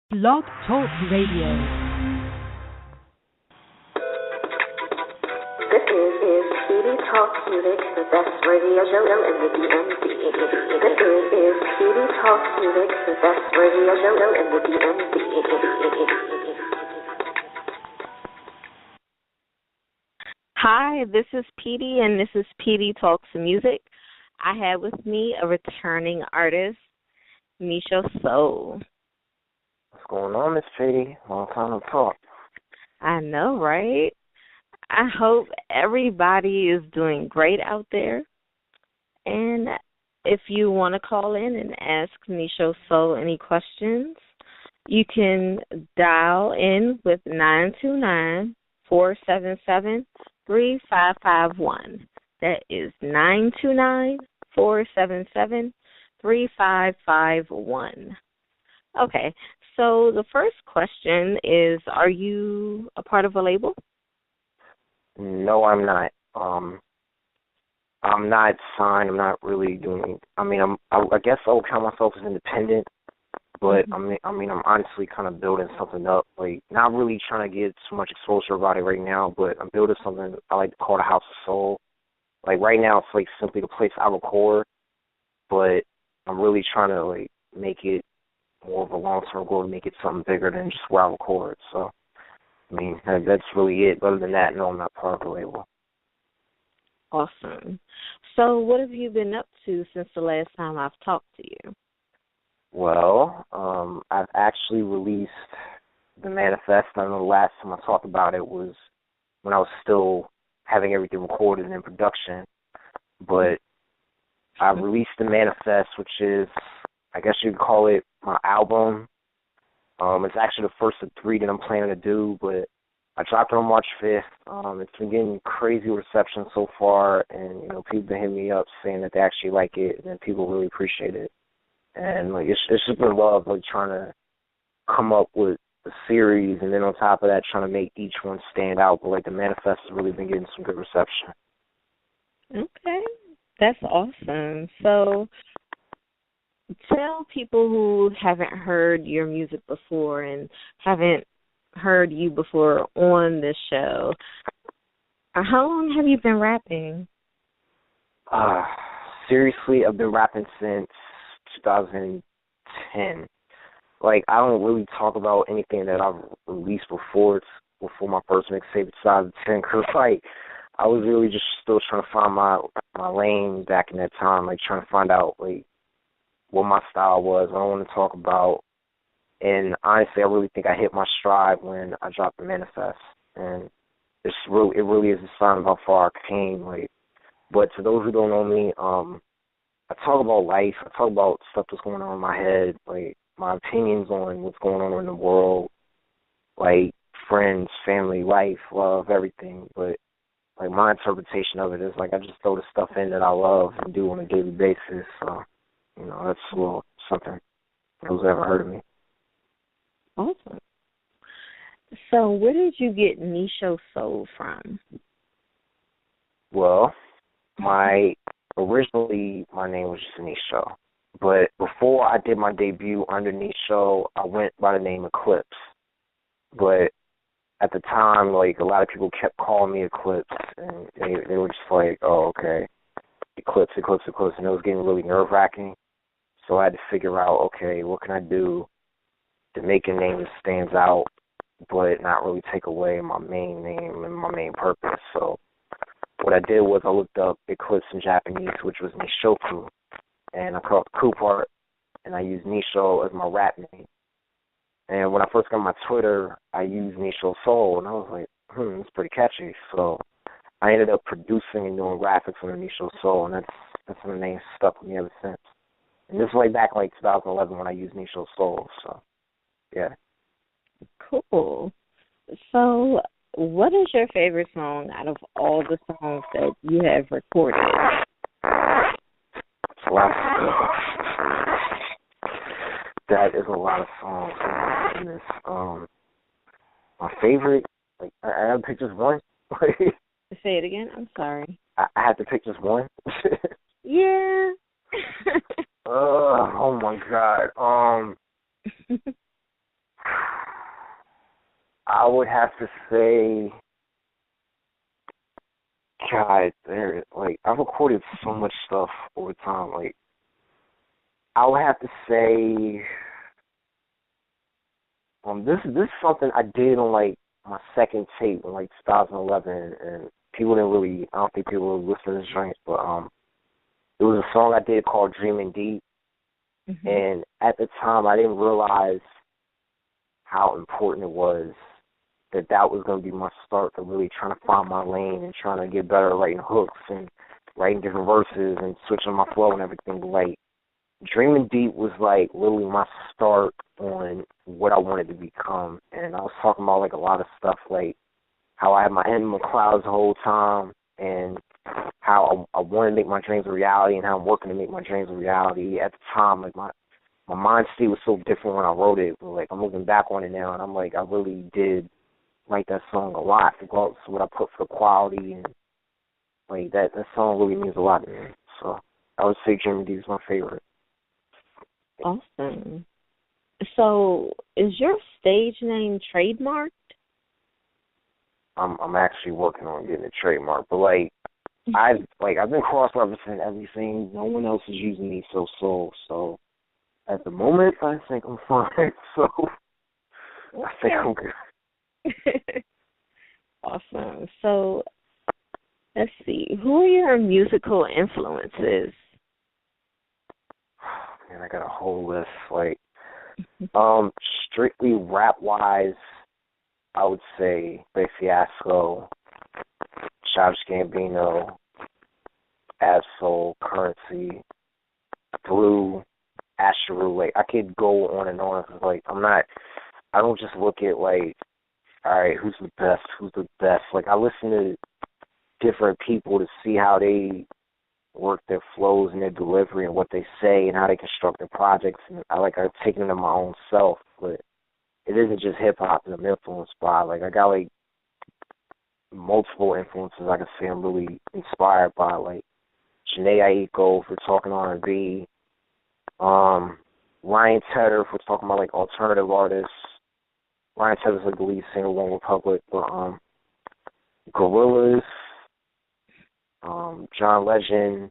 Blog Talk Radio. This is Pedii Talks Music, the best radio show in the DMV. This is Pedii Talks Music, the best radio show in the DMV. Hi, this is Pedii, and this is Pedii Talks Music. I have with me a returning artist, Nisha Soul. What's going on, Miss Pedii? Long time no talk. I know, right? I hope everybody is doing great out there. And if you want to call in and ask Nisha Soul any questions, you can dial in with 929-477-3551. That is 929-477-3551. Okay, so the first question is, are you a part of a label? No, I'm not. I'm not signed. I'm not really doing. I guess I would count myself as independent, but I'm honestly kind of building something up. Like, not really trying to get too much exposure about it right now, but I'm building something I like to call the House of Soul. Like, right now, it's like simply the place I record, but I'm really trying to like make it more of a long-term goal, to make it something bigger than just where I record. So, I mean, that's really it. Other than that, no, I'm not part of the label. Awesome. So what have you been up to since the last time I've talked to you? Well, I've actually released the manifest. I know the last time I talked about it was when I was still having everything recorded and in production. But I released the manifest, which is, I guess you could call it my album. It's actually the first of 3 that I'm planning to do, but I dropped it on March 5th. It's been getting crazy reception so far, and people been hitting me up saying that they actually like it, and people really appreciate it. And like it's just been love, like trying to come up with a series, and then on top of that, trying to make each one stand out. But like the manifest has really been getting some good reception. Okay, that's awesome. So tell people who haven't heard your music before and haven't heard you before on this show, how long have you been rapping? Seriously, I've been rapping since 2010. Like, I don't really talk about anything that I've released before my first mixtape, 2010, because like I was really just still trying to find my lane back in that time, like trying to find out like what my style was, what I want to talk about. And honestly, I really think I hit my stride when I dropped the manifest. And it really is a sign of how far I came. Like, but to those who don't know me, I talk about life. I talk about stuff that's going on in my head, like my opinions on what's going on in the world, like friends, family, life, love, everything. But like my interpretation of it is like I just throw the stuff in that I love and do on a daily basis. So, that's a little something who's ever heard of me. Awesome. So where did you get Nisha Soul from? Well, originally my name was just Nisha, but before I did my debut under Nisha, I went by the name Eclipse. But at the time, like, a lot of people kept calling me Eclipse, and they were just like, oh, okay, Eclipse, and it was getting really nerve-wracking. So I had to figure out, okay, what can I do to make a name that stands out, but not really take away my main name and my main purpose. So what I did was I looked up Eclipse in Japanese, which was Nishoku, and I called the coup part, and I used Nisho as my rap name. And when I first got my Twitter, I used Nisha Soul, and I was like, it's pretty catchy. So I ended up producing and doing graphics under Nisha Soul, and that's when the name stuck with me ever since. And this is way back like 2011 when I used Nisha Soul, so yeah. Cool. So what is your favorite song out of all the songs that you have recorded? It's a lot of songs. That is a lot of songs. Oh my goodness. My favorite, like, I have to pick just one. Say it again. I'm sorry. I have to pick just one. Yeah. Oh my God. I would have to say, God, I've recorded so much stuff over time. Like, I would have to say, this is something I did on like my second tape in like 2011, and people didn't really, I don't think people were listening to this joint, but it was a song I did called Dreaming Deep, and at the time I didn't realize how important it was that was going to be my start to really trying to find my lane and trying to get better at writing hooks and writing different verses and switching my flow and everything. But like, Dreaming Deep was like literally my start on what I wanted to become. And I was talking about like a lot of stuff, like how I had my head in the clouds the whole time and how I wanted to make my dreams a reality and how I'm working to make my dreams a reality. At the time, like my mind state was so different when I wrote it. But like, I'm looking back on it now and I'm like, I really did like that song a lot, regardless of what I put for the quality, and like that song really means a lot to me. So I would say Dreaming Deep is my favorite. Awesome. So is your stage name trademarked? I'm actually working on getting it trademarked, but like I've been cross-referencing everything. No one else is using me so at the moment I think I'm fine. So I think I'm good. Awesome. So, let's see. Who are your musical influences? Man, I got a whole list. Like, strictly rap-wise, I would say Ray Fiasco, Childish Gambino, Absol, Currency, Blue, Asheru. Like, I could go on and on. Cause, like, I don't just look at, like, all right, who's the best? Like, I listen to different people to see how they work their flows and their delivery and what they say and how they construct their projects. And I've taken it to my own self, but it isn't just hip-hop that I'm influenced by. Like, I got, like, multiple influences I can say I'm really inspired by, like Jhené Aiko for talking R&B, Ryan Tedder for talking about, like, alternative artists. Ryan Tedder's like the lead singer of One Republic, but Gorillaz, John Legend.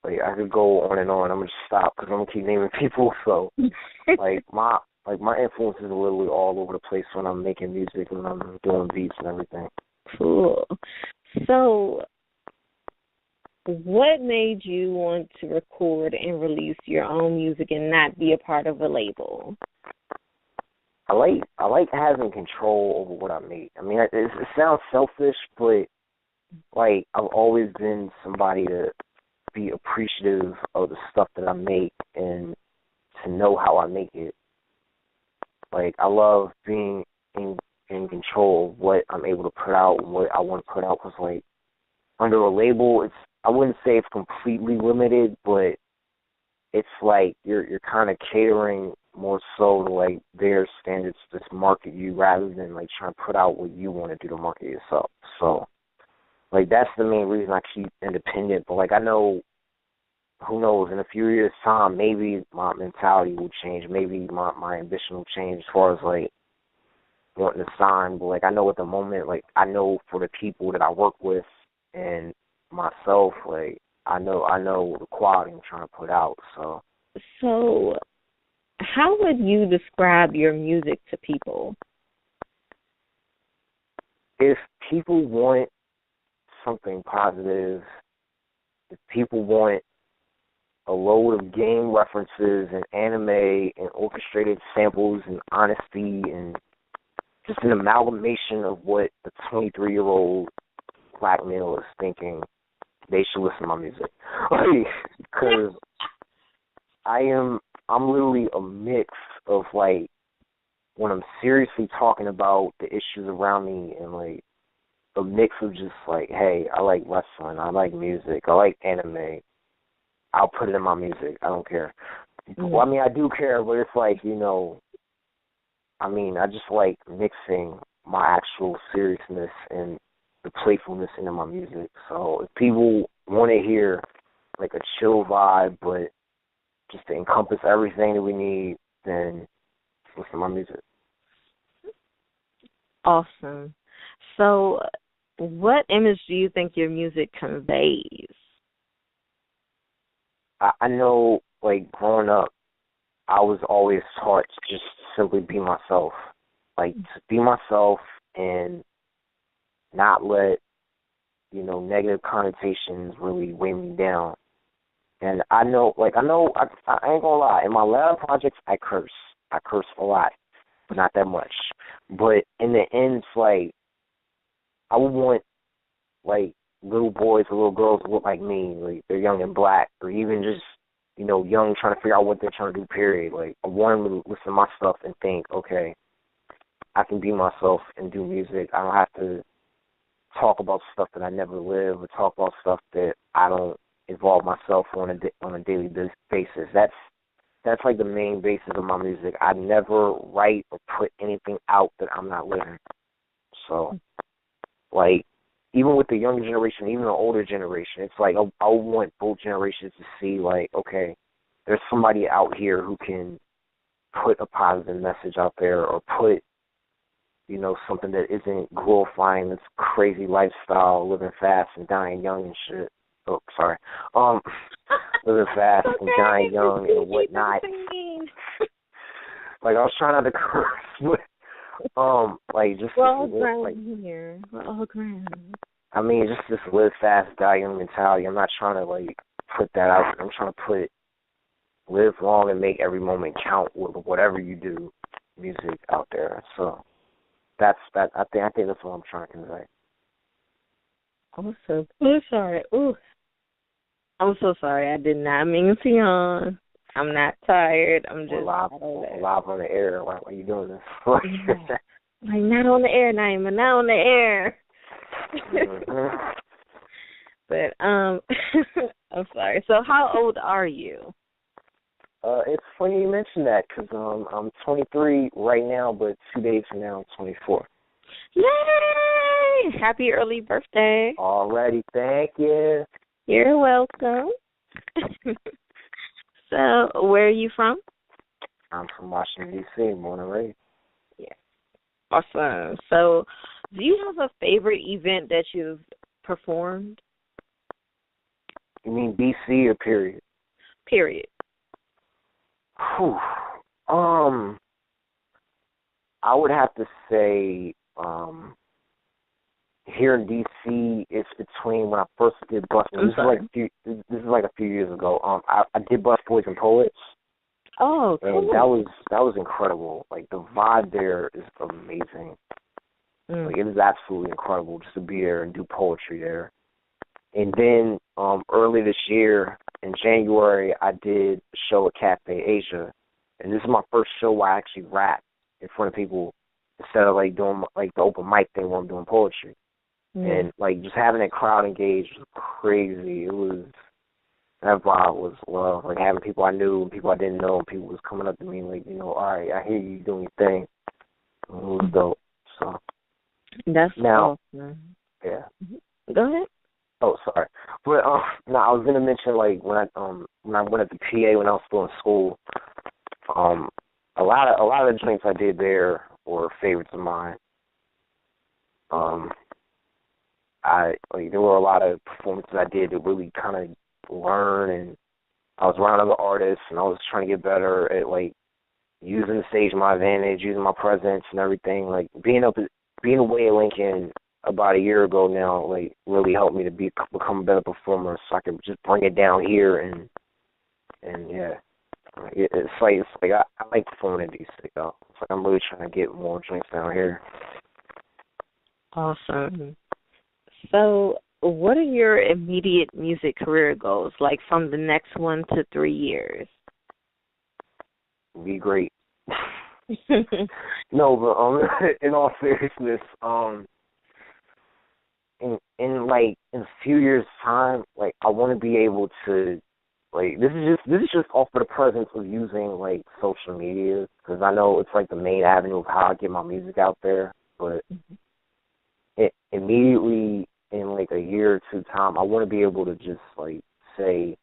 Like, I could go on and on. I'm gonna just stop because I'm gonna keep naming people. So, my influences are literally all over the place when I'm making music and when I'm doing beats and everything. Cool. So, what made you want to record and release your own music and not be a part of a label? I like having control over what I make. I mean, it sounds selfish, but like, I've always been somebody to be appreciative of the stuff that I make and to know how I make it. Like, I love being in control of what I'm able to put out and what I want to put out. Because, like, under a label, I wouldn't say it's completely limited, but it's like you're kind of catering more so to, like, their standards to market you rather than, like, trying to put out what you want to do to market yourself. So, like, that's the main reason I keep independent. But, like, I know, who knows, in a few years' time, maybe my mentality will change. Maybe my ambition will change as far as, like, wanting to sign. But, like, I know at the moment, like, I know for the people that I work with and myself, like, I know the quality I'm trying to put out. So how would you describe your music to people? If people want something positive, if people want a load of game references and anime and orchestrated samples and honesty and just an amalgamation of what a 23-year-old black male is thinking, they should listen to my music. Because I'm literally a mix of, like, when I'm seriously talking about the issues around me and, like, a mix of just, like, hey, I like wrestling, I like music, I like anime, I'll put it in my music, I don't care. Well, I mean, I do care, but it's like, you know, I mean, I just like mixing my actual seriousness and the playfulness into my music. So if people want to hear, like, a chill vibe, but just to encompass everything that we need, then listen to my music. Awesome. So, what image do you think your music conveys? I know, like, growing up, I was always taught to just simply be myself. Like, to be myself and not let, negative connotations really weigh me down. And I know, I ain't gonna lie, in my lab projects, I curse. I curse a lot, but not that much. But in the end, it's like, I would want, like, little boys or little girls to look like me, like they're young and black, or even just, young, trying to figure out what they're trying to do, period. Like, I want them to listen to my stuff and think, okay, I can be myself and do music. I don't have to talk about stuff that I never live or talk about stuff that I don't involve myself on a daily basis. That's like the main basis of my music. I never write or put anything out that I'm not living. So, like, even with the younger generation, even the older generation, it's like I want both generations to see, like, okay, there's somebody out here who can put a positive message out there or put, something that isn't glorifying this crazy lifestyle, living fast and dying young and shit. Oh, sorry. Living fast and dying young and whatnot. Like, I was trying not to curse, but like, just we're all ground here. We're all ground. I mean, just this live fast, die young mentality. I'm not trying to, like, put that out there. I'm trying to put live long and make every moment count with whatever you do, music out there. So that's that. I think that's what I'm trying to convey. Awesome. Oh, sorry. Ooh, I'm so sorry. I did not mean to yawn. I'm not tired. I'm just live on the air. Why are you doing this? Yeah. Like, not on the air, Naima. Not on the air. Mm-hmm. But I'm sorry. So, how old are you? It's funny you mentioned that because I'm 23 right now, but 2 days from now I'm 24. Yay! Happy early birthday. Alrighty, thank you. You're welcome. So, where are you from? I'm from Washington, D.C., born and raised. Yeah. Awesome. So, do you have a favorite event that you've performed? You mean D.C. or period? Period. Whew. I would have to say, here in D.C., it's between when I first did Bus. This is like a few years ago. I did Bus Boys and Poets. Oh, cool. And that was incredible. Like, the vibe there is amazing. Like, it is absolutely incredible just to be there and do poetry there. And then early this year, in January, I did a show at Cafe Asia. And this is my first show where I actually rap in front of people instead of, like, doing, like, the open mic thing where I'm doing poetry. And, like, just having that crowd engaged was crazy. That vibe was love. Like, having people I knew and people I didn't know, and people was coming up to me like, all right, I hear you doing your thing. It was dope. So that's now, awesome. Yeah. Go ahead. Oh, sorry. But no, I was gonna mention, like, when I went at the PA when I was still in school, a lot of the drinks I did there were favorites of mine. There were a lot of performances I did to really kind of learn, and I was around other artists, and I was trying to get better at, like, using the stage to my advantage, using my presence and everything. Like, being away at Lincoln about a year ago now, like, really helped me to become a better performer, so I could just bring it down here and yeah. It's like I like performing in DC though. It's like I'm really trying to get more drinks down here. Awesome. So, what are your immediate music career goals, like from the next 1 to 3 years? Be great. No, but in all seriousness, in a few years' time, like, I want to be able to, like, this is just off of the presence of using, like, social media, because I know it's like the main avenue of how I get my music out there. But immediately in like a year or two time, I want to be able to just, like, say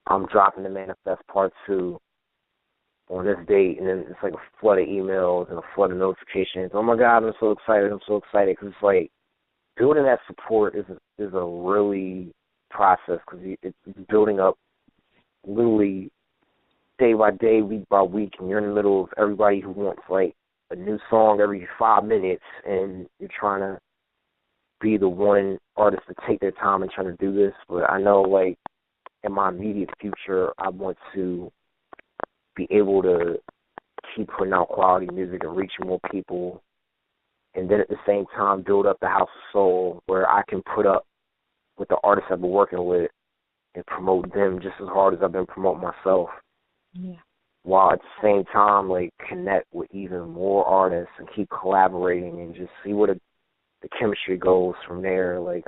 I'm dropping the Manifest Part 2, on this date, and then it's like a flood of emails and a flood of notifications. Oh my God, I'm so excited! I'm so excited because it's like building that support is a really process because it's building up literally day by day, week by week, and you're in the middle of everybody who wants like a new song every 5 minutes, and you're trying to be the one artist to take their time and try to do this. But I know, like, in my immediate future, I want to be able to keep putting out quality music and reaching more people, and then at the same time build up the House of Soul where I can put up with the artists I've been working with and promote them just as hard as I've been promoting myself. Yeah. While at the same time, like, connect with even more artists and keep collaborating and just see where the chemistry goes from there. Like,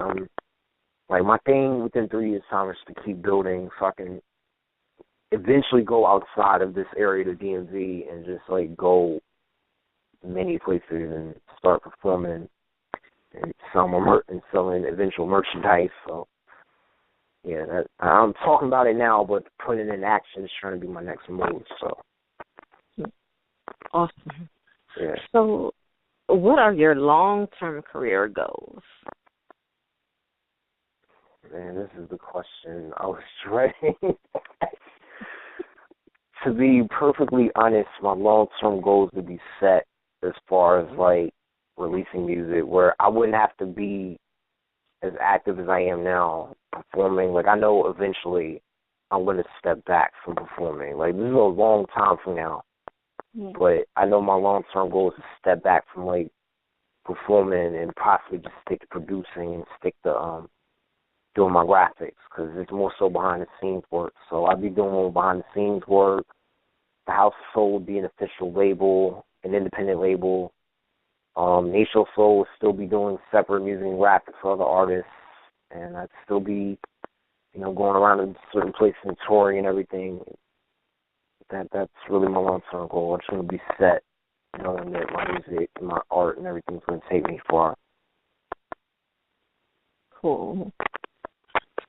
my thing within 3 years' time is to keep building so I can eventually go outside of this area to DMV and just, like, go many places and start performing and selling eventual merchandise. So, yeah, I'm talking about it now, but putting it in action is trying to be my next move. So, awesome. Yeah. So, what are your long-term career goals? Man, this is the question I was dreading. To be perfectly honest, my long-term goals would be set as far as, like, releasing music where I wouldn't have to be as active as I am now performing. Like, I know eventually I'm going to step back from performing. Like, this is a long time from now. Yeah. But I know my long-term goal is to step back from, like, performing and possibly just stick to producing and stick to doing my graphics because it's more so behind-the-scenes work. So I'll be doing more behind-the-scenes work. The House of Soul would be an official label, an independent label. Nation Soul would still be doing separate music and graphics for other artists, and I'd still be, going around in certain places and touring and everything. That's really my long-term goal. I just want to be set, knowing that my music and my art and everything's going to take me far. Cool.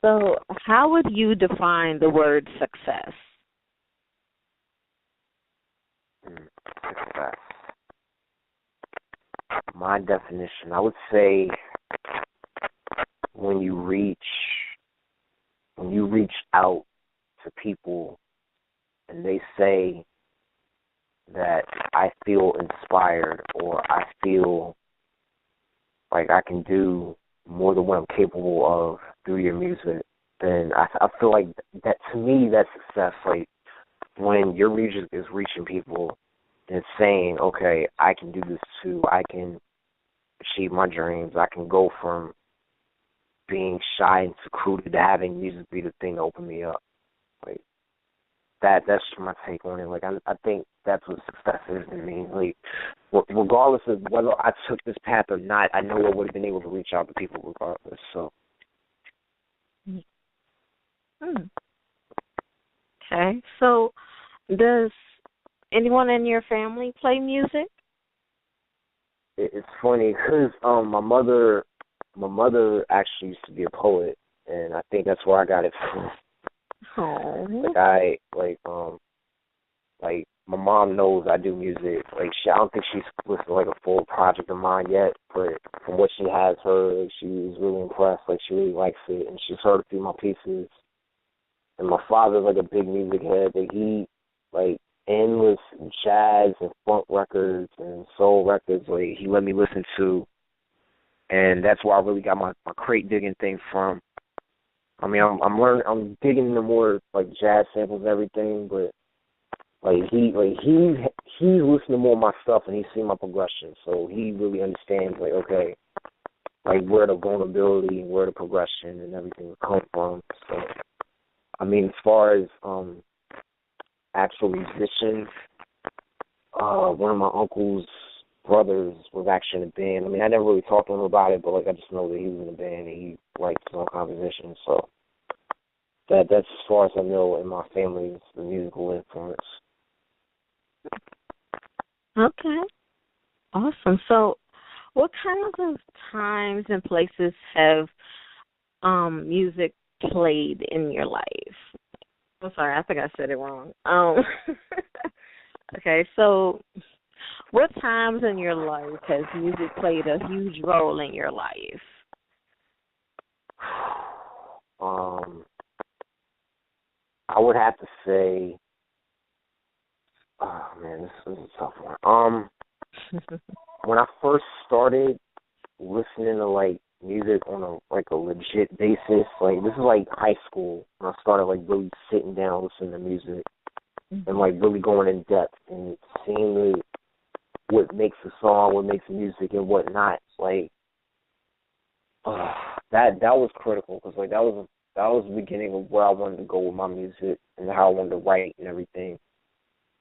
So how would you define the word success? Success. My definition, I would say when you reach out to people and they say that I feel inspired or I feel like I can do more than what I'm capable of through your music, then I feel like that, to me, that's success. Like, when your music is reaching people and saying, okay, I can do this too, I can achieve my dreams, I can go from being shy and secluded to having music be the thing to open me up. Like, that's my take on it. Like, I think that's what success is to me. Like, regardless of whether I took this path or not, I know I would have been able to reach out to people regardless. So. Okay. So, does anyone in your family play music? It's funny because my mother actually used to be a poet, and I think that's where I got it from. Oh. Like my mom knows I do music. Like, I don't think she's listened to like a full project of mine yet, but from what she has heard, she was really impressed. Like, she really likes it, and she's heard a few of my pieces. And my father's like a big music head. Like, he like endless jazz and funk records and soul records. Like, he let me listen to, and that's where I really got my crate digging thing from. I mean, I'm digging into more like jazz samples and everything, but he's listening to more of my stuff and he's seen my progression, so he really understands, like, okay, like where the vulnerability and where the progression and everything will come from. So, I mean, as far as actual musicians, one of my uncle's brothers was actually in a band. I mean, I never really talked to him about it, but like, I just know that he was in a band and he liked his own composition. So that's as far as I know in my family's the musical influence. Okay. Awesome. So what kinds of times and places have music played in your life? I'm sorry, I think I said it wrong. Okay, so what times in your life has music played a huge role in your life? I would have to say, oh man, this is a tough one. When I first started listening to like music on a legit basis, like this is like high school when I started like really sitting down listening to music and like really going in depth and seeing what makes a song, what makes music, and what not. Like that was critical because like that was the beginning of where I wanted to go with my music and how I wanted to write and everything.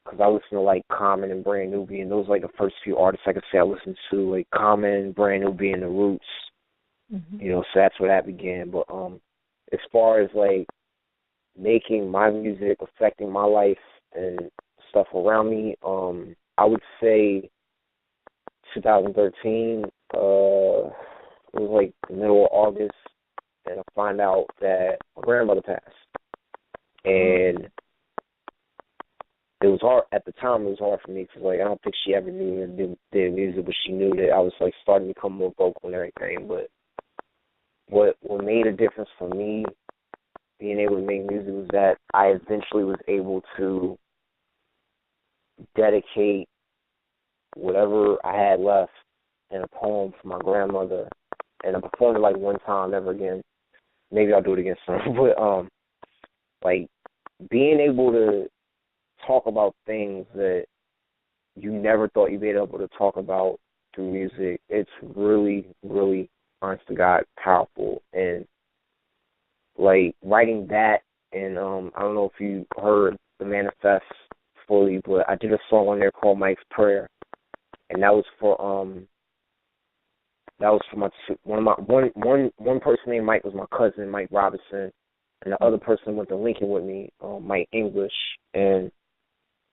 Because I listened to like Common and Brand Nubian, and those were like the first few artists I could say I listened to, like Common, Brand Nubian, The Roots. You know, so that's where that began. But as far as like making my music, affecting my life and stuff around me, I would say 2013. It was like the middle of August, and I find out that my grandmother passed, and it was hard at the time. It was hard for me because like I don't think she ever knew I did music, but she knew that I was like starting to become more vocal and everything. But what made a difference for me being able to make music was that I eventually was able to dedicate whatever I had left in a poem for my grandmother, and I performed it like one time, never again. Maybe I'll do it again soon. But like being able to talk about things that you never thought you'd be able to talk about through music, it's really, really, honest to God, powerful. And like writing that, and I don't know if you heard the manifest fully, but I did a song on there called Mike's Prayer, and that was for my one person named Mike was my cousin, Mike Robinson, and the other person went to Lincoln with me, Mike English, and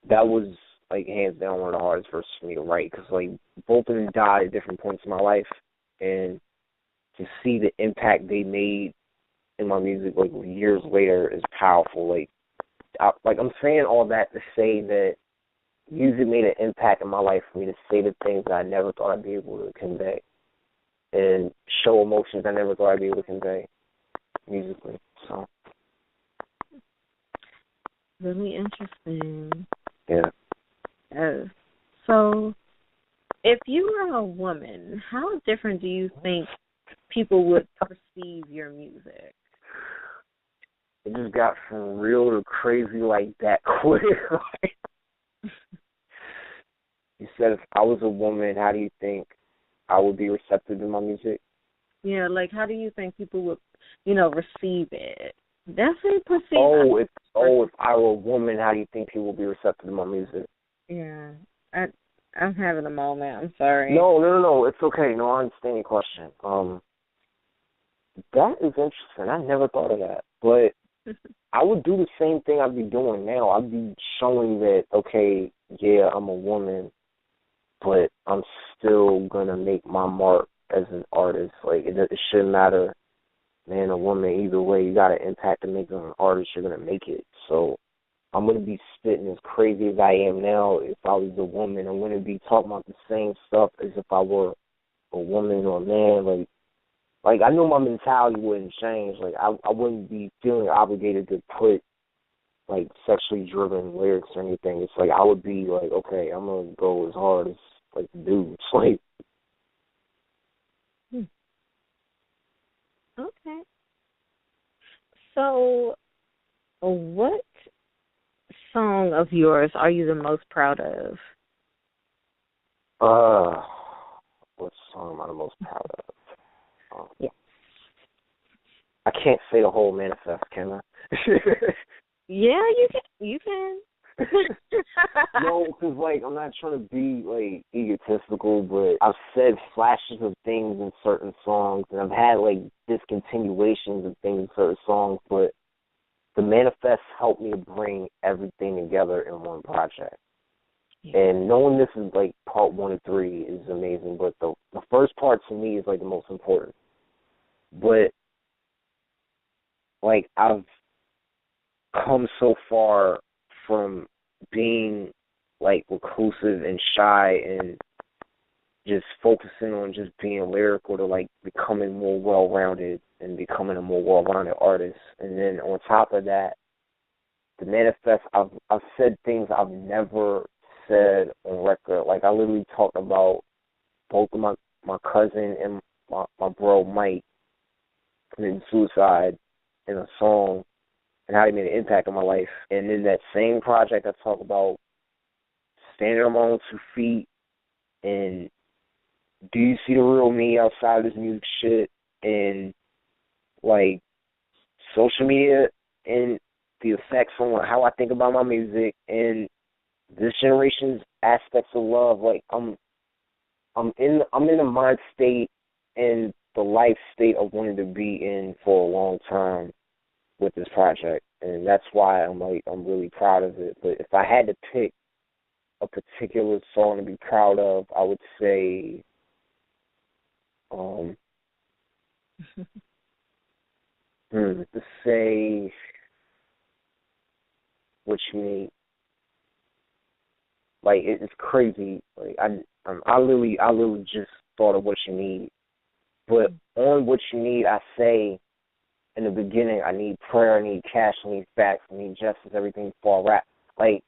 that was like hands down one of the hardest verses for me to write because like both of them died at different points in my life, and to see the impact they made in my music like years later is powerful. Like I'm saying all that to say that music made an impact in my life for me to say the things that I never thought I'd be able to convey and show emotions I never thought I'd be able to convey musically. So really interesting. Yeah. So, if you were a woman, how different do you think people would perceive your music? It just got from real to crazy like that quick. You said if I was a woman, how do you think I would be receptive to my music? Yeah, like how do you think people would, receive it? Definitely perceive. If I were a woman, how do you think people would be receptive to my music? Yeah, I'm having a moment. I'm sorry. No. It's okay. No, I understand your question. That is interesting. I never thought of that. But I would do the same thing I'd be doing now. I'd be showing that, okay, yeah, I'm a woman, but I'm still going to make my mark as an artist. Like, it shouldn't matter, man or woman, either way. You got an impact to make as an artist, you're going to make it. So I'm going to be spitting as crazy as I am now if I was a woman. I'm going to be talking about the same stuff as if I were a woman or a man. Like I know my mentality wouldn't change. Like, I wouldn't be feeling obligated to put, like, sexually driven lyrics or anything. It's like I would be like, okay, I'm going to go as hard as, like, the dudes. Like, Okay. So, what song of yours are you the most proud of? what song am I the most proud of? Yeah. I can't say the whole manifest, can I? Yeah, you can. No, because, like, I'm not trying to be, like, egotistical, but I've said flashes of things in certain songs, and I've had, like, discontinuations of things in certain songs, but the manifest helped me to bring everything together in one project. Yeah. And knowing this is, like, part 1 of 3 is amazing, but the first part to me is, like, the most important. But, like, I've come so far from being like reclusive and shy and just focusing on just being lyrical to like becoming more well-rounded and becoming a more well-rounded artist. And then on top of that, the manifest, I've said things I've never said on record. Like I literally talked about both of my cousin and my bro Mike committing suicide in a song and how they made an impact on my life. And in that same project, I talk about standing on my own 2 feet and do you see the real me outside of this music shit, and like social media and the effects on how I think about my music and this generation's aspects of love. Like I'm in the mind state and the life state of wanting to be in for a long time with this project, and that's why I'm really proud of it. But if I had to pick a particular song to be proud of, I would say to say what you need. Like it's crazy. Like I literally just thought of what you need. But on what you need, I say in the beginning, I need prayer, I need cash, I need facts, I need justice, everything before I rap. Like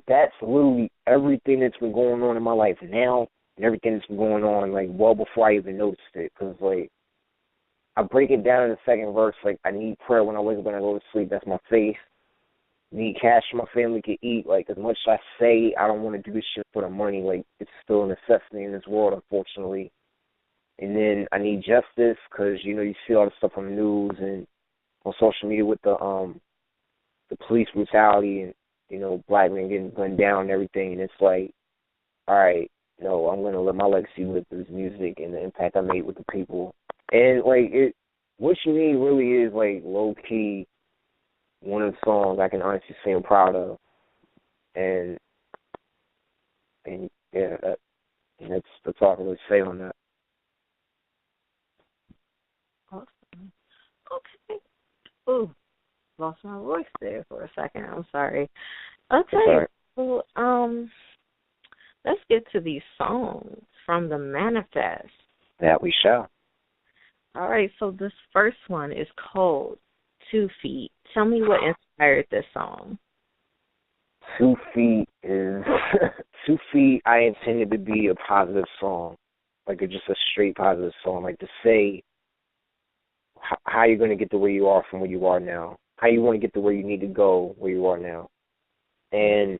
that's literally everything that's been going on in my life now. And everything that's been going on, like, well before I even noticed it. Because, like, I break it down in the second verse, like, I need prayer when I wake up and I go to sleep. That's my faith. Need cash so my family can eat. Like, as much as I say I don't want to do this shit for the money, like, it's still a necessity in this world, unfortunately. And then I need justice because, you see all the stuff on the news and on social media with the police brutality and, black men getting gunned down and everything. And it's like, all right, no, I'm going to let my legacy live through this music and the impact I made with the people. And, like, what you need really is, like, low-key one of the songs I can honestly say I'm proud of. And yeah, that's all I can really say on that. Awesome. Okay. Ooh, lost my voice there for a second. I'm sorry. Okay. So, let's get to these songs from the manifest. That we shall. All right, so this first one is called 2 Feet. Tell me what inspired this song. 2 Feet is 2 Feet. I intended to be a positive song, like just a straight positive song, like to say how you're going to get to where you are from where you are now, how you want to get to where you need to go where you are now. And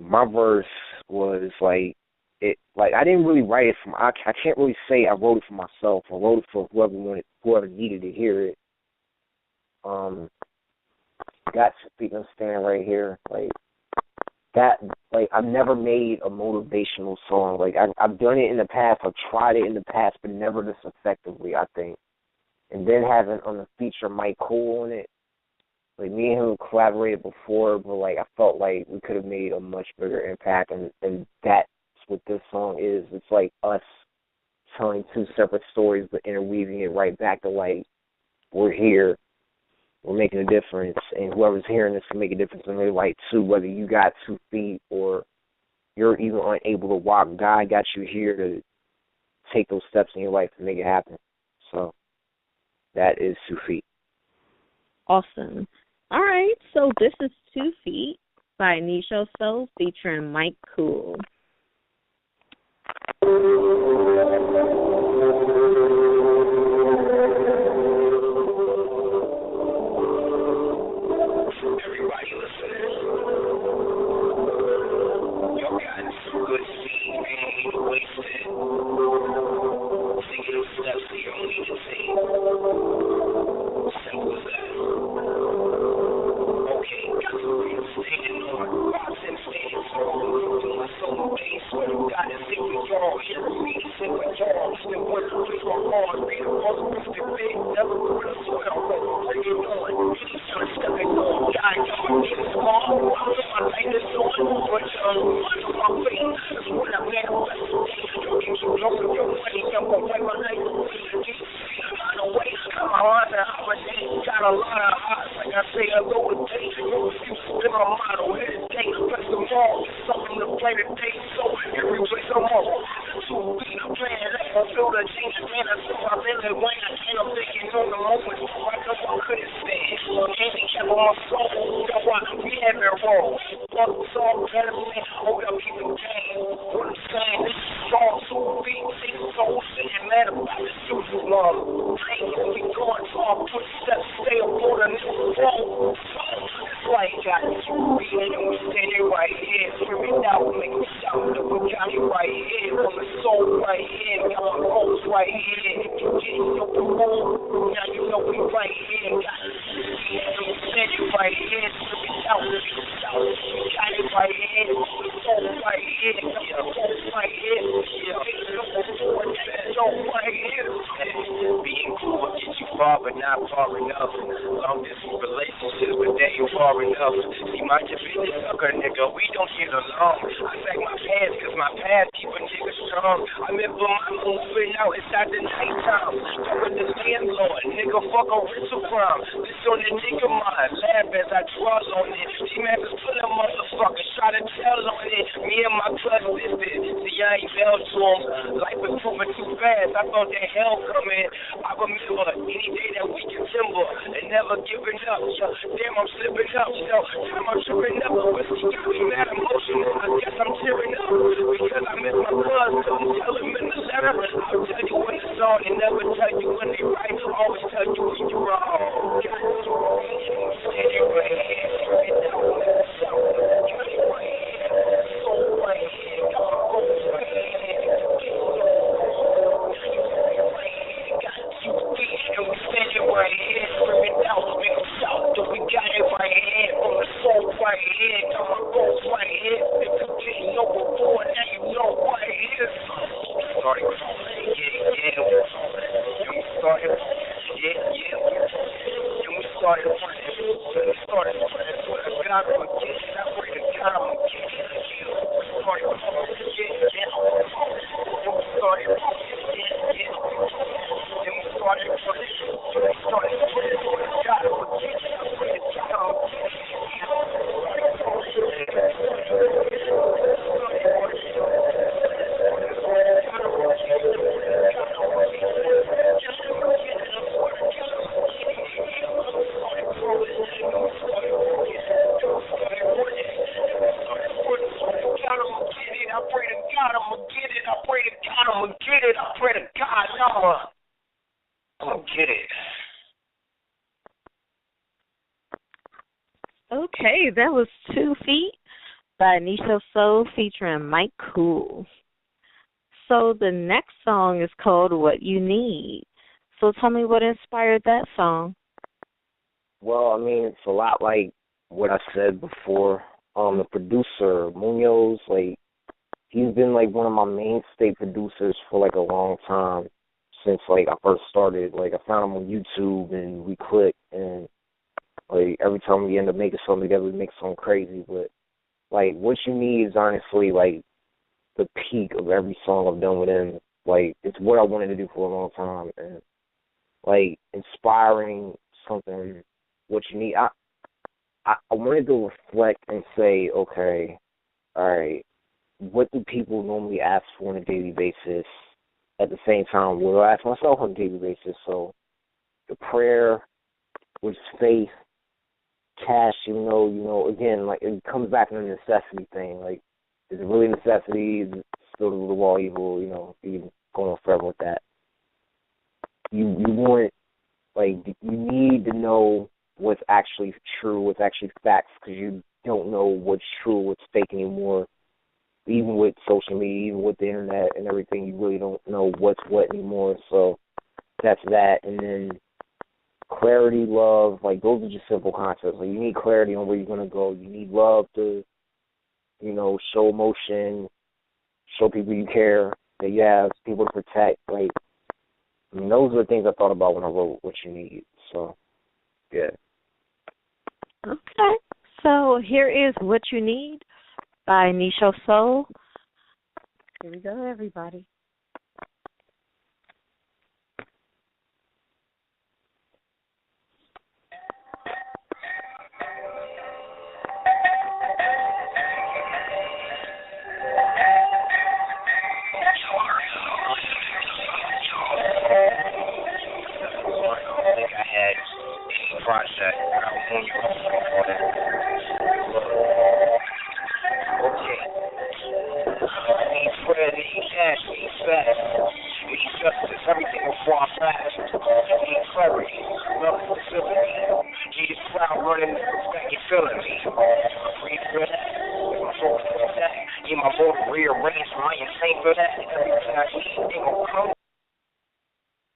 my verse was like I didn't really write it from. I can't really say I wrote it for myself. I wrote it for whoever needed to hear it. Got some people standing right here, like that. Like I've never made a motivational song. Like I've done it in the past. I've tried it in the past, but never this effectively, I think. And then having on the feature Mike Cool on it. Like me and him collaborated before, but like I felt like we could have made a much bigger impact, and that's what this song is. It's like us telling 2 separate stories, but interweaving it right back to like we're here, we're making a difference, and whoever's hearing this can make a difference in their life too. Whether you got 2 feet or you're even unable to walk, God got you here to take those steps in your life to make it happen. So that is 2 feet. Awesome. All right, so this is 2 Feet by Nisho So featuring Mike Cool. Everybody listening. Y'all got some good seed, ain't wasted. Taking those steps that you don't need to take. Simple as that. Okay, got some real standing on. Boxing standing tall. Doing solo bass. Swear to God, that's it for y'all. Hear me, sing with y'all. Still work to place my heart. Read a puzzle, Mr. Big. Never put a sweat on. Bring it on. Any time stepping on. God, y'all need a small. I'm on my tightest on. But under my feet. That's what I manifest today. You can keep blowing your money. I'm gonna wipe my life away. Find a way. Come on, holiday. Got a lot of hearts. Like I say, I go with day. You spin my model. Hesitate. Press the ball. steady right here, on the soul right here, got my goals right here. If you getting your parole, now you know we right here. Got it steady right here, slip it out, we got it right here, on the soul right here, got my goals right here. Ain't no before that, no right here. Being cool will get you far, but not far enough. Long distance relationships, but they ain't far enough. See, my Japanese sucker nigga, we don't get along. I sack my pants, cause my pants keep a nigga strong. I remember my moving out inside the nighttime. With the landlord, nigga, fuck a ritual crime. This on the nigga mind, laugh as I draw on it. T-Man just put a motherfucker, try to tell on it. Me and my cousin did it. See, I ain't fell to him. Life was moving too fast, I thought that hell coming. I remember any day that we can timber and never giving up. Yo, damn, I'm slipping up. Yo, time I'm tripping up. Whiskey got me mad emotional. I guess I'm tearing up because I miss my cousin. Couldn't tell him in the letter. I'll tell you when it's on and never tell you when they right. Always tell you when you're wrong. Steady right here, straight down with the soul. Steady right here, soul right here, got my goals right here. And we stand it right here, screaming out, make them shout that we got it right here, on the soul right here, got my goals right here. If you didn't know before, now you know what it is. Started crawling, yeah. And we started, yeah. And we started running, and we started running. So I got him again, I pray to God I'm again. We started crawling, yeah. And we started running, yeah. And we started running, and we started running. So I got him again, I pray to God I'm again. Okay, that was 2 Feet by Nisha Soul featuring Mike Cool. So the next song is called What You Need. So tell me what inspired that song. Well, I mean, it's a lot like what I said before. The producer, Munoz, like, he's been, like, one of my mainstay producers for, like, a long time since, like, I first started. Like, I found him on YouTube, and we clicked, and, like, every time we end up making something together, we make something crazy. But, like, What You Need is honestly, like, the peak of every song I've done with him. Like, it's what I wanted to do for a long time. And, like, inspiring something, What You Need. I wanted to reflect and say, okay, all right, what do people normally ask for on a daily basis? At the same time, what do I ask myself on a daily basis? So the prayer, which is faith, cash, even though, again, like, it comes back to the necessity thing. Like, is it really a necessity? Is it still the root of all evil? You going on forever with that. You want, like, you need to know what's actually true, what's actually facts, because you don't know what's true, what's fake anymore. Even with social media, even with the internet and everything, you really don't know what's what anymore. So that's that. And then clarity, love, like, those are just simple concepts. Like, you need clarity on where you're going to go. You need love to, show emotion, show people you care, that you have people to protect. Like, I mean, those are the things I thought about when I wrote What You Need. So, yeah. Okay. So here is What You Need by Nisha Soul. Here we go, everybody. Project. I want you to for that. Okay. I need prayer, need cash, need facts, need justice, everything will fall fast. Need clarity, love, facility. Need a crowd running, back you feeling me. Free for that. My focus on that. Need my motor rear raise my insane for that. Everything I need, they gon' come.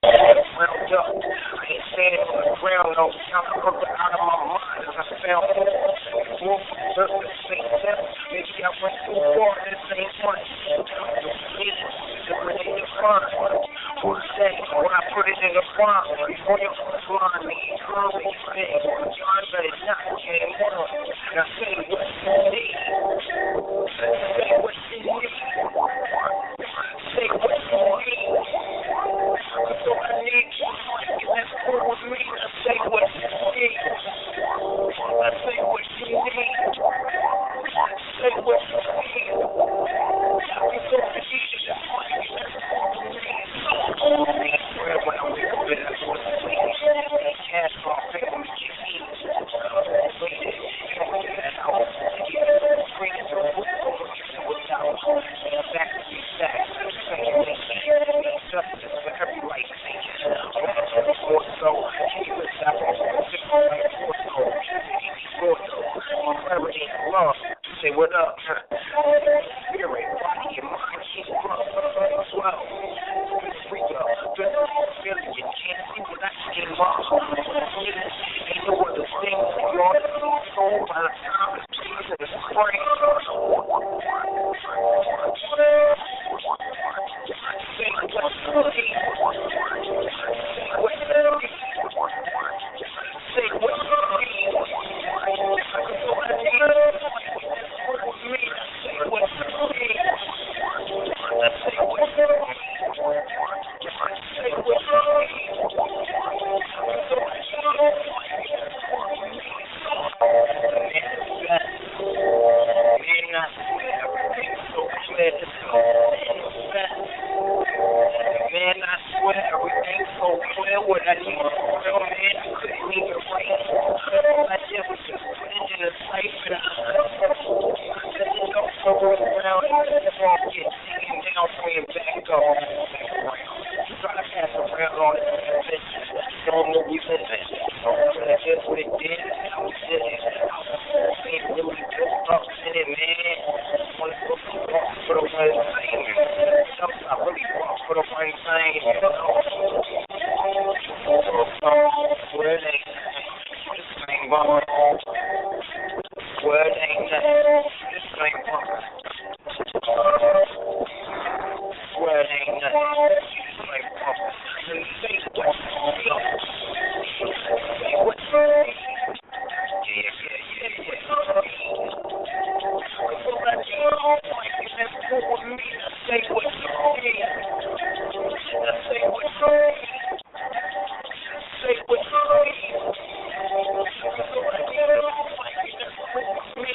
Round up. I ain't standing on the ground, no time to put it out of my mind as I fell off. Before the same step, maybe I went too far, this ain't fun. The really fun. For a second, when I put it in the front, before you line me, curving things, John better not came on. Now say what you need. Say what you need. Say what you need. So I need you, that's cool with me. I say what you need. I say what you need. Say what you need. So I need you, that's cool with me. When I wake up and I go to sleep, cash off, pay me keys. Back to be back. Justice for every life taken. So, love. Say what up, spirit, body, and mind, keep as well. Free up, feeling you can't see what I came up. Ain't no other thing beyond the soul by the time it's peace and the spring. Say what you need. Say what you need. So I need me. Say what you need. Say what you need. Say what you need. So I man, I swear everything's so clear to go. Man, I swear everything's so clear. What I need is real, man. I couldn't even write. I just put it in a cipher. I just don't throw it around. If I get taken down, bring it back up. Try to pass around on it. Don't know we living. That's just what it did. I was in it. Ain't really built up in it, man. When it's supposed to walk for the one thing. I really walk for the one thing. Where it ain't this thing bomb. Where it ain't nothing. This thing bomb. Where it ain't nothing. This thing bomb. Say what you need. Say what you need. Yeah. So that you that's cool with me. Say what you need. Say what you need. Say what you need. So that you that's cool with me.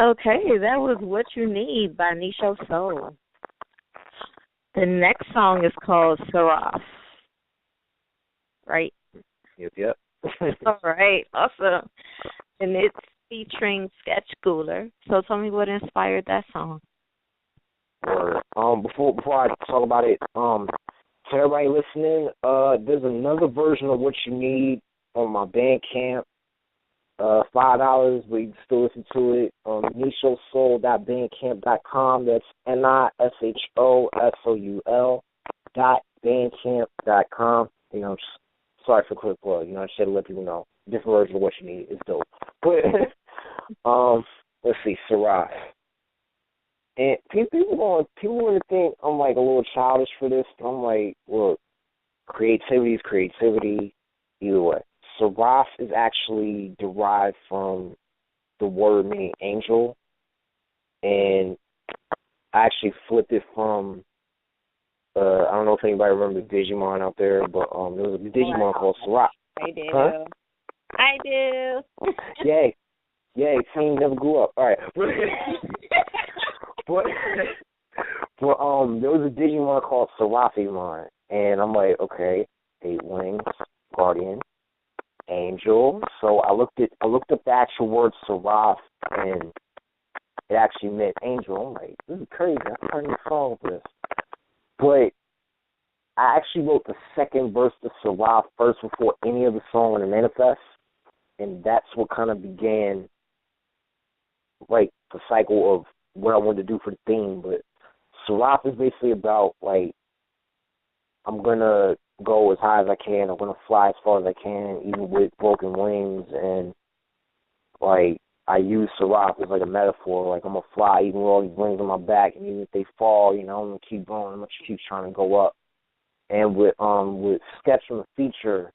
Okay, that was What You Need by Nisho Soul. The next song is called Seraph. Right? Yep. All right, awesome. And it's featuring Sketch Schooler. So tell me what inspired that song. Before I talk about it, to everybody listening, there's another version of What You Need on my Bandcamp. $5, but you can still listen to it. nishosoul.bandcamp.com. That's nishosoul.bandcamp.com. You know, sorry for quick plug. You know, I should let people know. Different version of What You Need is dope. But let's see, Seraph. And people going to think I'm like a little childish for this. I'm like, look, creativity is creativity. Either way. Seraph is actually derived from the word meaning angel, and I actually flipped it from, I don't know if anybody remembers Digimon out there, but there was a Digimon called Seraph. I do. Huh? I do. Yay, team never grew up. All right. but there was a Digimon called Seraphimon, and I'm like, okay, 8 wings, guardian, angel. So I looked up the actual word Seraph, and it actually meant angel. I'm like, this is crazy. I can't even solve this. But I actually wrote the second verse to Seraph first before any of the song on the manifest, and that's what kind of began, like, the cycle of what I wanted to do for the theme. But Seraph is basically about, like, I'm going to go as high as I can. I'm going to fly as far as I can, even with broken wings. And, like, I use Seraph as, like, a metaphor. Like, I'm going to fly even with all these wings on my back. And even if they fall, you know, I'm going to keep going. I'm going to keep trying to go up. And with Sketch from the feature,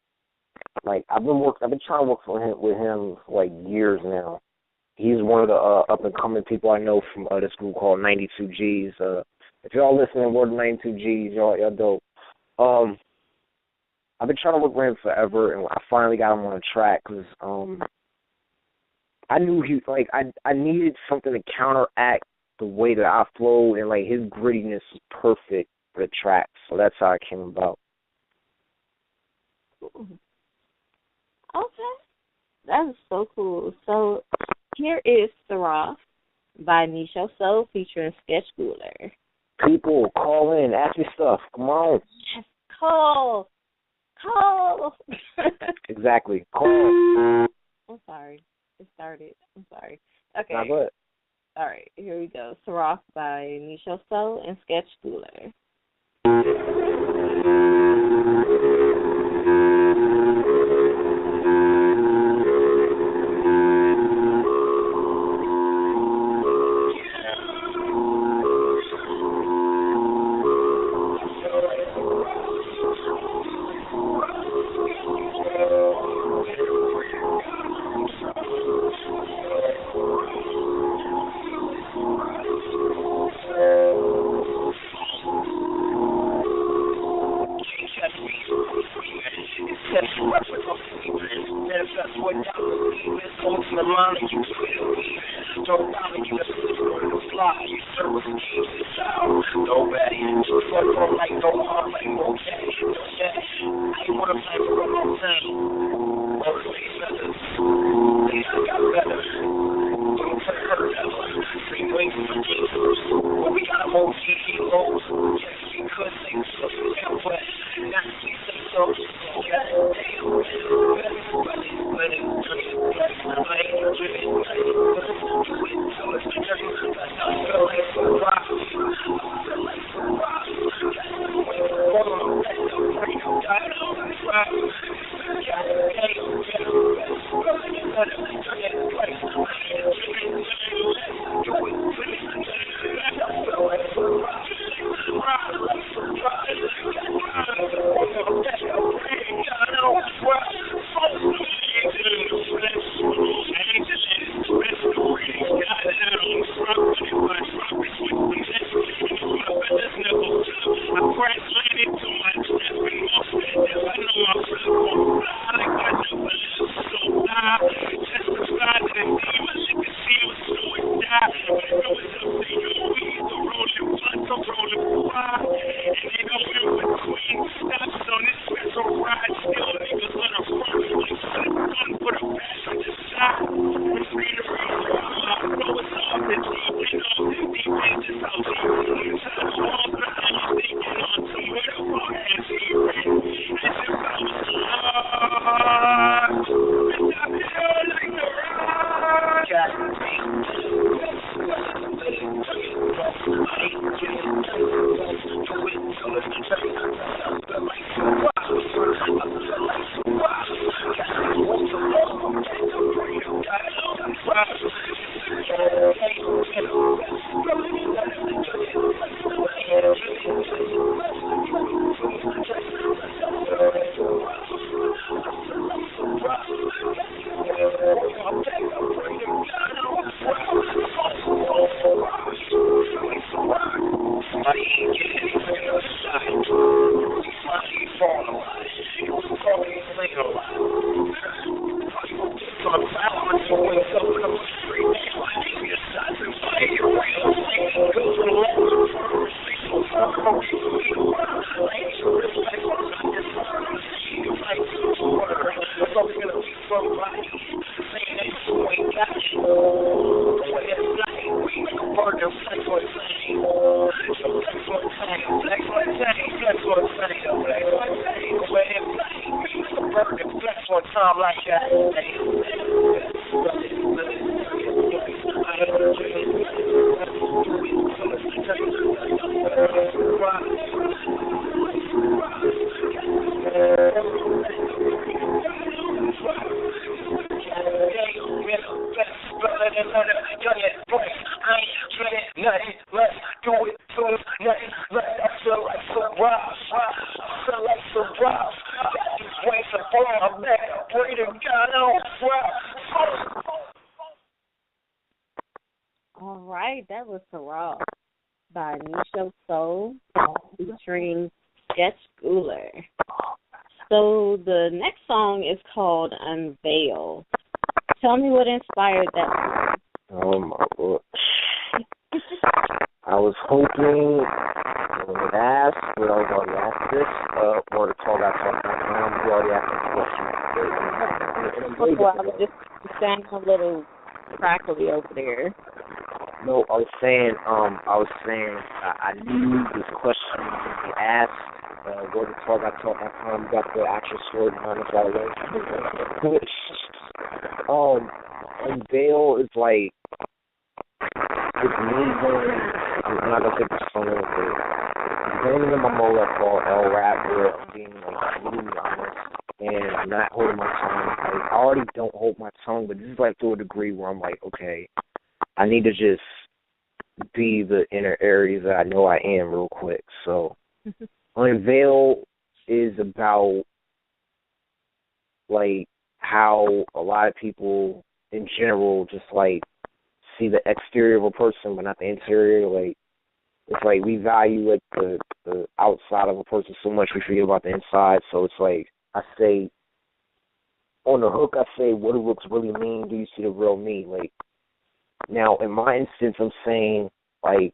like, I've been trying to work with him for, like, years now. He's one of the up-and-coming people I know from this group called 92 Gs. If y'all listening, word 92 Gs, y'all dope. I've been trying to work with him forever, and I finally got him on a track because I knew I needed something to counteract the way that I flow, and like his grittiness is perfect for the track, so that's how it came about. Okay, that is so cool. So here is Seraph by Nisha Soul featuring Sketch Cooler. People, call in, ask me stuff. Come on. Yes, call. Exactly. Call. I'm sorry. It started. I'm sorry. Okay. Not good. All right, here we go. Seraph by Nisha Soul and Sketch Cooler. Testify time like that. All right, that was Sarah by Nisha Soul featuring Jet Schooler. So the next song is called Unveil. Tell me what inspired that song. Oh my God. I was hoping when it asked, but I was already asked this, or the talk.com, you already asked this question. Well, I was just sounding a little crackly over there. No, I was saying, I knew this question would be asked. Go to talk.com, you got the actual story behind it right away. Unveil is like, it's me going, I'm not gonna take this song over there. I'm going into my mode I call L rap where I'm being like really honest and I'm not holding my tongue. Like, I already don't hold my tongue, but this is like to a degree where I'm like, okay, I need to just be the inner areas that I know I am real quick. So Unveil is about like how a lot of people in general just like see the exterior of a person but not the interior. Like, it's like we value like the outside of a person so much we forget about the inside. So it's like I say on the hook, I say what do looks really mean? Do you see the real me? Like, now in my instance, I'm saying like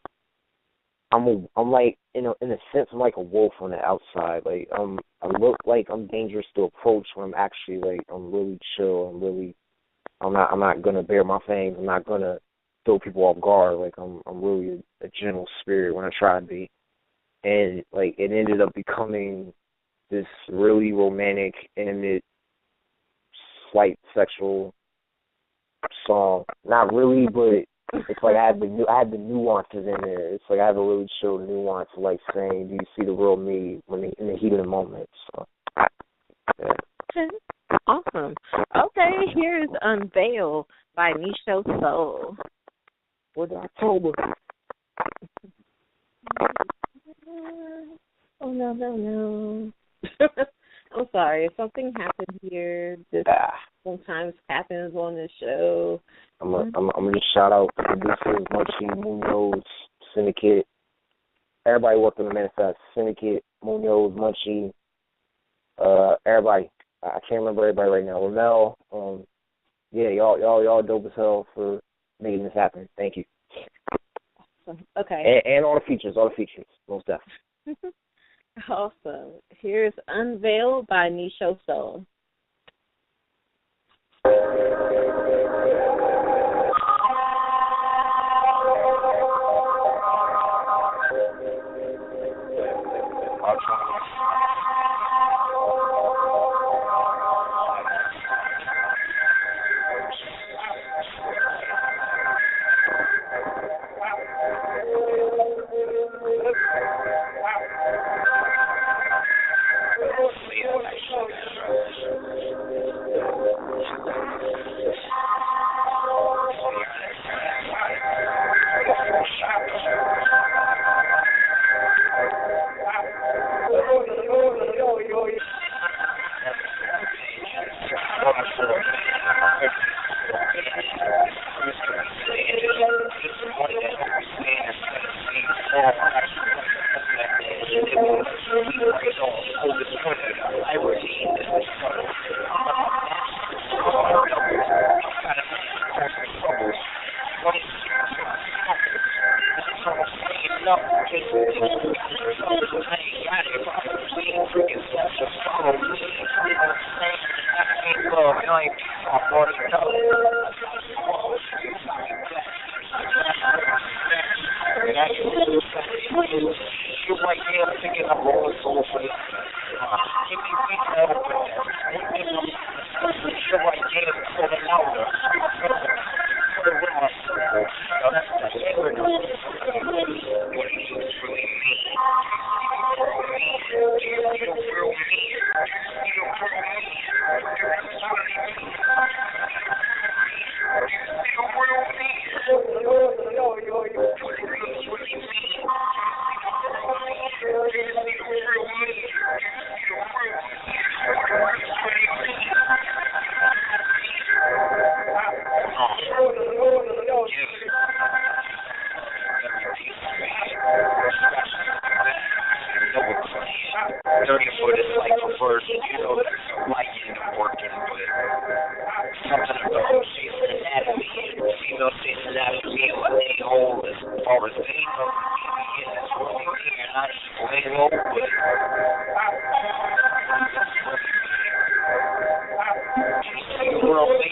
I'm like in a sense I'm like a wolf on the outside. Like I look like I'm dangerous to approach when I'm actually like I'm really chill. I'm not gonna bare my fangs. I'm not gonna throw people off guard. Like I'm really a gentle spirit when I try to be. And like it ended up becoming this really romantic, intimate, slight sexual song. Not really, but it's like I had the nuances in there. It's like I have a really chill nuance, like saying, "Do you see the real me?" when in the heat of the moment. So, yeah. Okay. Awesome. Okay, here's Unveil by Nisha Soul. What October? Oh no. I'm sorry. Something happened here. This sometimes happens on the show. I'm gonna just shout out the producers, Munchie, Munoz, Syndicate. Everybody welcome to Manifest. Syndicate, Munoz, Munchie, everybody. I can't remember everybody right now. Ramel, yeah, y'all dope as hell for making this happen. Thank you. Okay. And all the features, most definitely. Awesome. Here's Unveil by Nisha Soul. on me.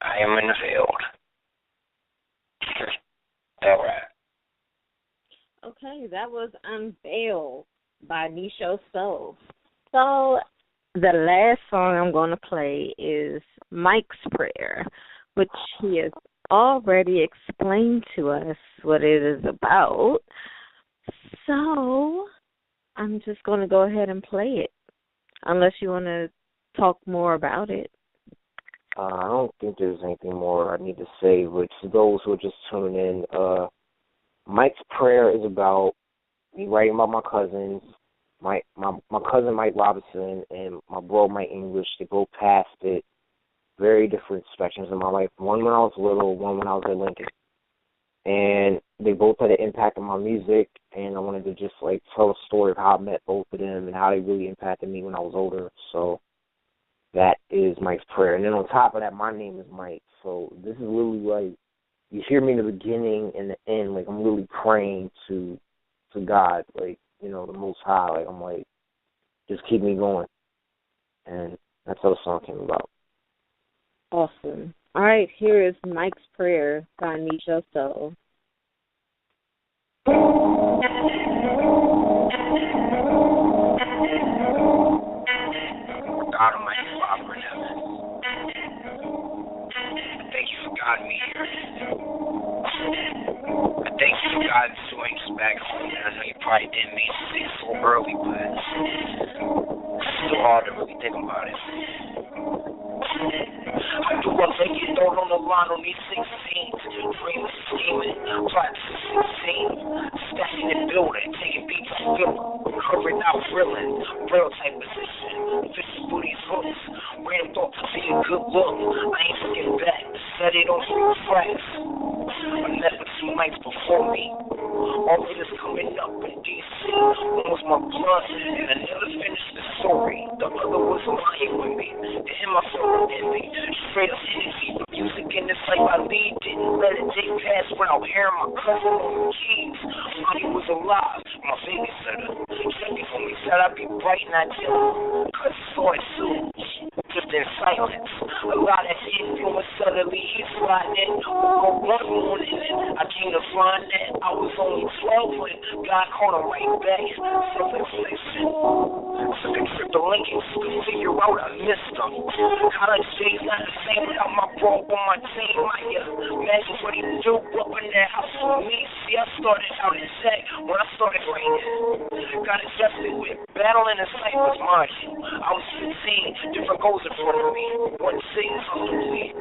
I am in the field. All right. Okay, that was Unveiled by Nisho Soul. So the last song I'm going to play is Mike's Prayer, which he has already explained to us what it is about. So I'm just going to go ahead and play it, unless you want to talk more about it. I don't think there's anything more I need to say, but to those who are just tuning in, Mike's Prayer is about me writing about my cousins, my cousin Mike Robinson and my bro Mike English. They both passed it. Very different spectrums in my life. One when I was little, one when I was at Lincoln. And they both had an impact on my music, and I wanted to just, like, tell a story of how I met both of them and how they really impacted me when I was older. So that is Mike's Prayer. And then on top of that, my name is Mike. So this is really, like, you hear me in the beginning and the end, like, I'm really praying to God, like, you know, the Most High. Like, I'm like, just keep me going. And that's how the song came about. Awesome. All right, here is Mike's Prayer by Nisho Soul. God Almighty, Father in heaven, thank you for guiding me here. I thank you for guiding two angels back home. And I know you probably didn't mean to say it so early, but it's still hard to really think about it. I do what they get thrown on the line on these 16s. Dreaming, scheming, practicing 16. Stacking and building, taking beats and feeling. Curving out, drilling, real type position. Fishing for these hooks. Random thought to see a good look. I ain't forgetting back. Study it on street tracks. I met with two mics before me. All of this coming up in D.C. One was my blood, and I never finished the story. The other was lying with me. To him, I felt envy. Straight up energy. The music in this life I lead didn't let a day pass without hearing my cousin on the keys. Money was alive. My babysitter. Checked for me, said I'd be bright and I'd tell him. Cause saw it soon. Just in silence. A lot of influence suddenly he's sliding in. Woke up one morning and I came to find that I was only 12 when God called him right back. Self-infliction. Took a trip to Lincoln to figure out I missed him. College days not the same without my bro on my team. I imagine what he would do up in that house with me. See, I started out in Zach when I started writing. Got adjusted with battling and sight was marching. I was 15, different goals in front of me. One thing comfortably.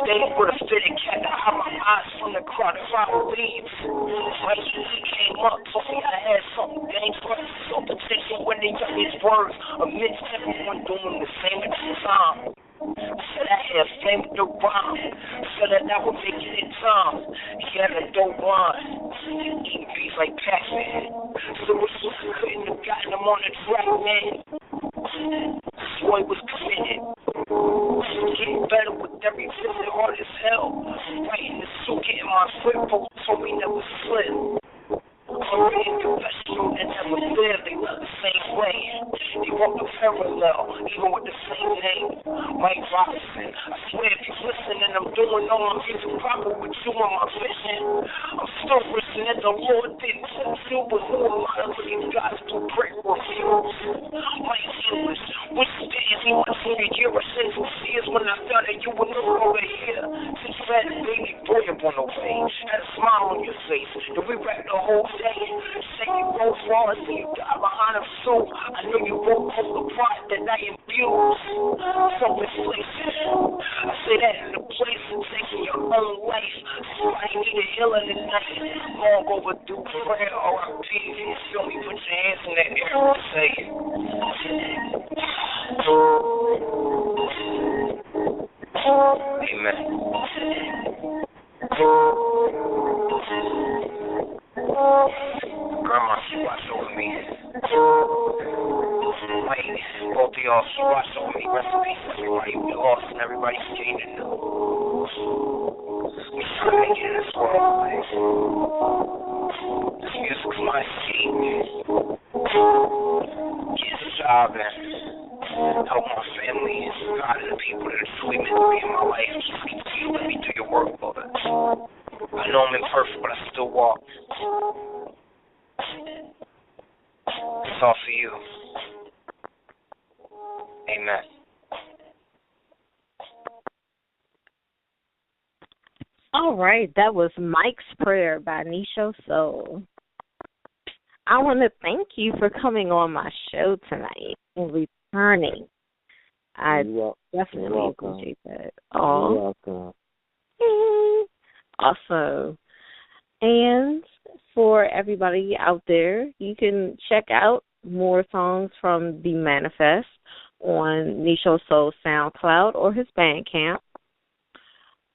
Stayed with a fitted cat to hide my eyes from the crowd of our leaves. Right, he came up, told me I had something dangerous, so potential when they got his words amidst everyone doing the same at the time. Said I had flame with the rhyme, said that I would make it in time. He had a dope line, eating beats like Pac-Man. So it couldn't have gotten him on the track, man. This boy was committed. Getting better with every visit, hard as hell. Writing the suit, getting my foot post, told me never slip. Already professional and never live, they look the same way. They walk a parallel, even with the same name. Mike Robinson. I swear if you listen and I'm doing all my music proper with you and my vision, I'm still wishing that the Lord didn't send you, but who am I to look at God's blueprint reviews? Mike English, which days he wants me to hear a sense of tears when I found that you were no longer here. Since you had a baby boy up on the way, had a smile on your face, and we rapped the whole day. Say you go far, see you die behind a suit. I know you broke all the pride that I abuse. Self-infliction. I say that in the place of taking your own life. Somebody need a healing tonight. Long overdue prayer, R.I.P. If you feel me, put your hands in the air and say it. Amen. Grandma, she watched over me. Mike, both of y'all, she watched over me. Rest in peace, everybody we lost and everybody's gaining new. We trying to make it in this world, man. This music's my escape. Get a job and help my family and God and the people that are truly meant to be in my life. Just continue to let me do your work, Lord. I know I'm imperfect, but I still walk. It's all for you. Amen. All right, that was Mike's Prayer by Nisho Soul. I want to thank you for coming on my show tonight and returning. I definitely appreciate that. You're welcome. Awesome. And for everybody out there, you can check out more songs from The Manifest on Nisho Soul SoundCloud or his Bandcamp.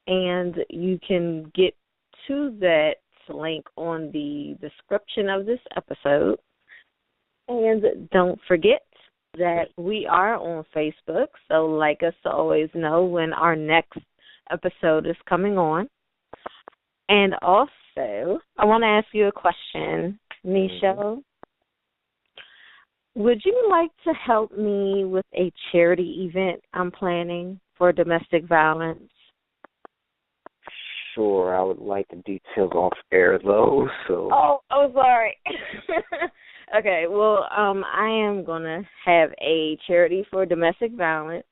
And you can get to that link on the description of this episode. And don't forget that we are on Facebook, so like us to always know when our next episode is coming on. And also, I want to ask you a question, Nisho. Would you like to help me with a charity event I'm planning for domestic violence? Sure, I would like the details off air though. So. Oh, sorry. Okay, well, I am gonna have a charity for domestic violence.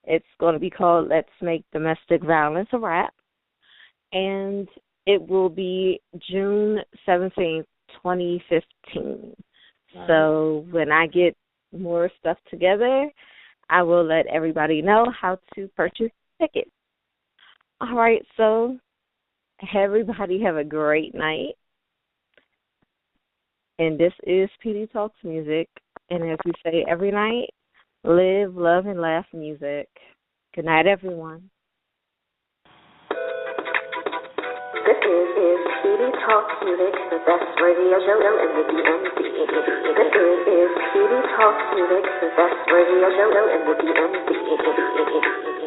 It's going to be called Let's Make Domestic Violence a Rap, and it will be June 17th, 2015. So when I get more stuff together, I will let everybody know how to purchase tickets. All right, so everybody have a great night. And this is Pedii Talks Music. And as we say every night, live, love, and laugh music. Good night, everyone. This is Pedii Talks Music, the best radio show in the DMV. This is Pedii Talks Music, the best radio show in the DMV.